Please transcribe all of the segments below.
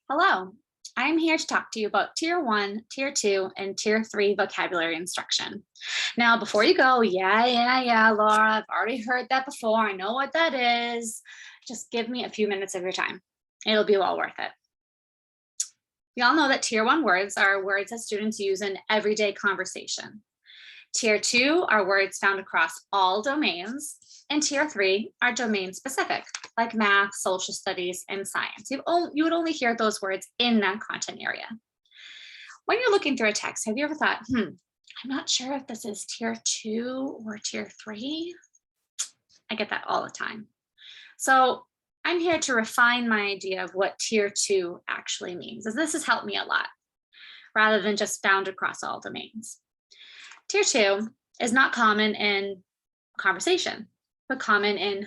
Hello, I'm here to talk to you about Tier 1, Tier 2, and Tier 3 vocabulary instruction. Now, before you go, yeah, Laura, I've already heard that before. I know what that is. Just give me a few minutes of your time. It'll be well worth it. We all know that Tier 1 words are words that students use in everyday conversation. Tier 2 are words found across all domains, and Tier 3 are domain specific, like math, social studies, and science. You would only hear those words in that content area. When you're looking through a text, have you ever thought, I'm not sure if this is Tier 2 or Tier 3? I get that all the time. So I'm here to refine my idea of what Tier 2 actually means, as this has helped me a lot, rather than just found across all domains. Tier 2 is not common in conversation, but common in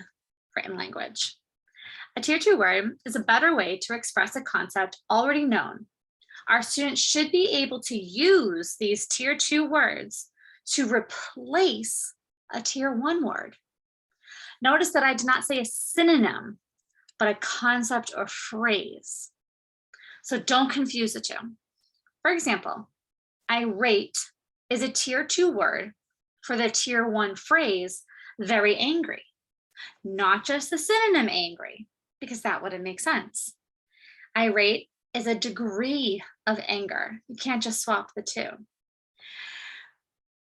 written language. A Tier 2 word is a better way to express a concept already known. Our students should be able to use these Tier 2 words to replace a Tier 1 word. Notice that I did not say a synonym, but a concept or phrase. So don't confuse the two. For example, irate is a Tier 2 word for the Tier 1 phrase, very angry, not just the synonym angry, because that wouldn't make sense. Irate is a degree of anger. You can't just swap the two.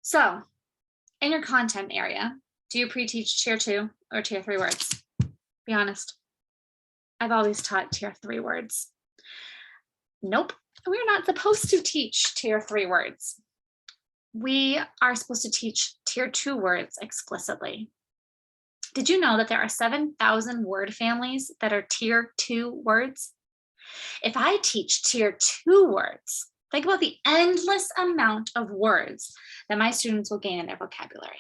So in your content area, do you pre-teach Tier 2 or Tier 3 words? Be honest. I've always taught Tier 3 words. Nope, we're not supposed to teach Tier 3 words. We are supposed to teach Tier 2 words explicitly. Did you know that there are 7,000 word families that are Tier 2 words? If I teach Tier 2 words, think about the endless amount of words that my students will gain in their vocabulary.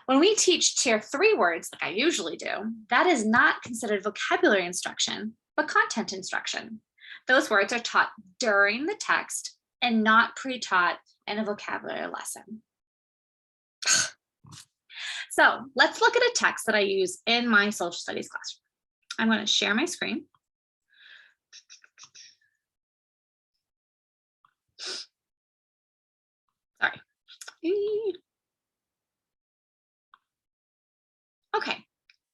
When we teach Tier 3 words, like I usually do, that is not considered vocabulary instruction, but content instruction. Those words are taught during the text and not pre-taught in a vocabulary lesson. So let's look at a text that I use in my social studies classroom. I'm going to share my screen. Sorry. Okay,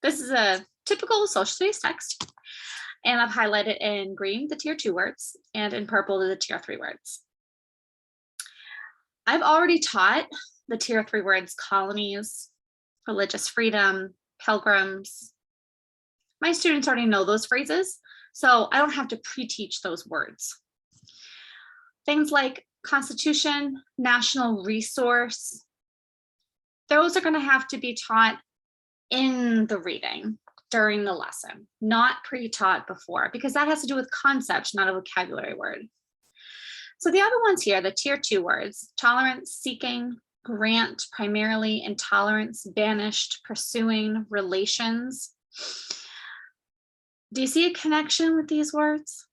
this is a typical social studies text, and I've highlighted in green the Tier 2 words and in purple the Tier 3 words. I've already taught the Tier 3 words colonies, religious freedom, pilgrims. My students already know those phrases, so I don't have to pre-teach those words. Things like constitution, national resource, those are going to have to be taught in the reading during the lesson, not pre-taught before, because that has to do with concepts, not a vocabulary word. So the other ones here, the Tier 2 words, tolerance, seeking, grant, primarily, intolerance, banished, pursuing, relations. Do you see a connection with these words?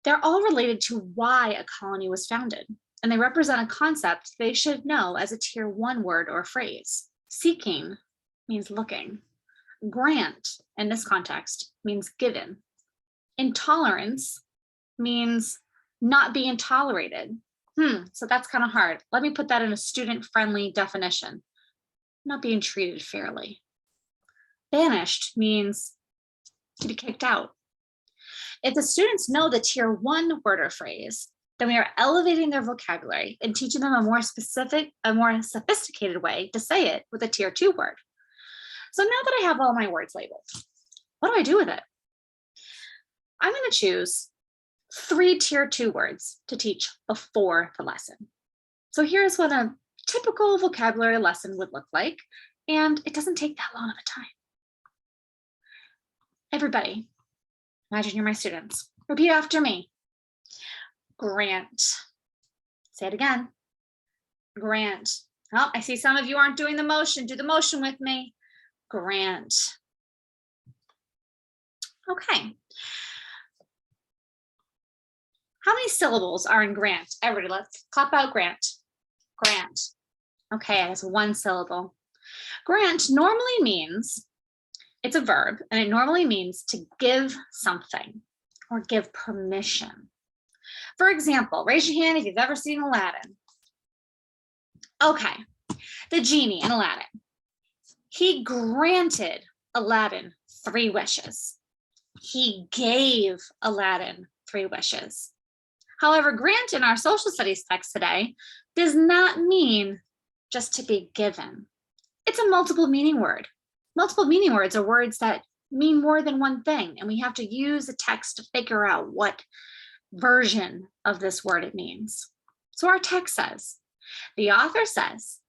They're all related to why a colony was founded, and they represent a concept they should know as a Tier 1 word or phrase. Seeking means looking. Grant, in this context, means given. Intolerance means not being tolerated. So that's kind of hard. Let me put that in a student-friendly definition. Not being treated fairly. Banished means to be kicked out. If the students know the Tier 1 word or phrase, then we are elevating their vocabulary and teaching them a more sophisticated way to say it with a Tier 2 word. So now that I have all my words labeled, what do I do with it? I'm going to choose 3 Tier 2 words to teach before the lesson. So here's what a typical vocabulary lesson would look like, and it doesn't take that long of a time. Everybody, imagine you're my students. Repeat after me. Grant. Say it again. Grant. Oh, I see some of you aren't doing the motion. Do the motion with me. Grant. Okay. How many syllables are in grant? Everybody, let's clap out grant. Grant. Okay, it has 1 syllable. Grant normally means It's a verb, and it normally means to give something or give permission. For example, raise your hand if you've ever seen Aladdin. Okay, the genie in Aladdin. He granted Aladdin 3 wishes. He gave Aladdin 3 wishes. However, grant in our social studies text today does not mean just to be given. It's a multiple meaning word. Multiple meaning words are words that mean more than one thing, and we have to use the text to figure out what version of this word it means. So our text says, the author says,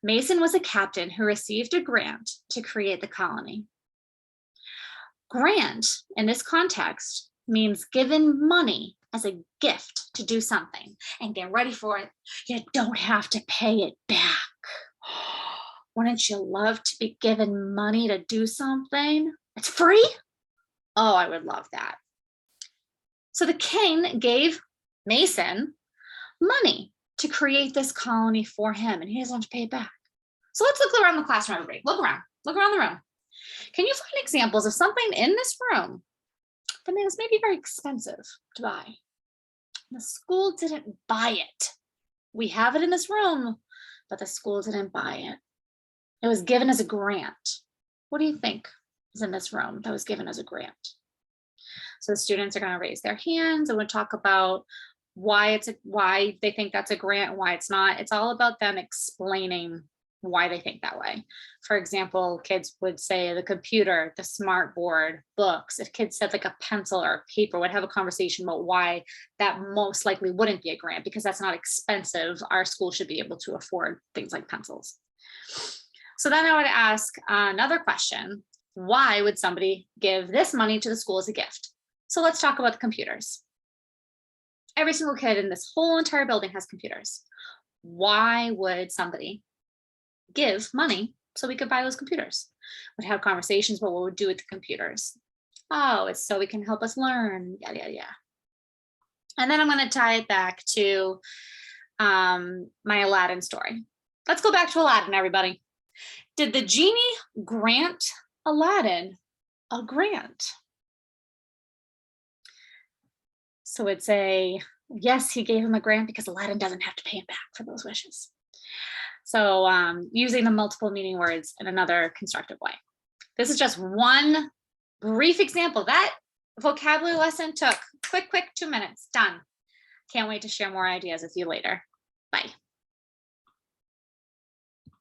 Mason was a captain who received a grant to create the colony. Grant in this context means given money as a gift to do something. And get ready for it, you don't have to pay it back. Wouldn't you love to be given money to do something? It's free? Oh, I would love that. So the king gave Mason money to create this colony for him, and he doesn't have to pay it back. So let's look around the classroom, everybody. Look around the room. Can you find examples of something in this room that was maybe very expensive to buy? The school didn't buy it. We have it in this room, but the school didn't buy it. It was given as a grant. What do you think is in this room that was given as a grant? So the students are going to raise their hands and we'll talk about why they think that's a grant and why it's not. It's all about them explaining why they think that way. For example, kids would say the computer, the smart board, books. If kids said like a pencil or a paper, would have a conversation about why that most likely wouldn't be a grant, because that's not expensive. Our school should be able to afford things like pencils. So then I would ask another question. Why would somebody give this money to the school as a gift? So let's talk about the computers. Every single kid in this whole entire building has computers. Why would somebody give money so we could buy those computers? We'd have conversations about what we'd do with the computers. Oh, it's so we can help us learn, yeah. And then I'm going to tie it back to my Aladdin story. Let's go back to Aladdin, everybody. Did the genie grant Aladdin a grant? So it's yes, he gave him a grant because Aladdin doesn't have to pay him back for those wishes. So using the multiple meaning words in another constructive way. This is just one brief example. That vocabulary lesson took quick 2 minutes, done. Can't wait to share more ideas with you later. Bye.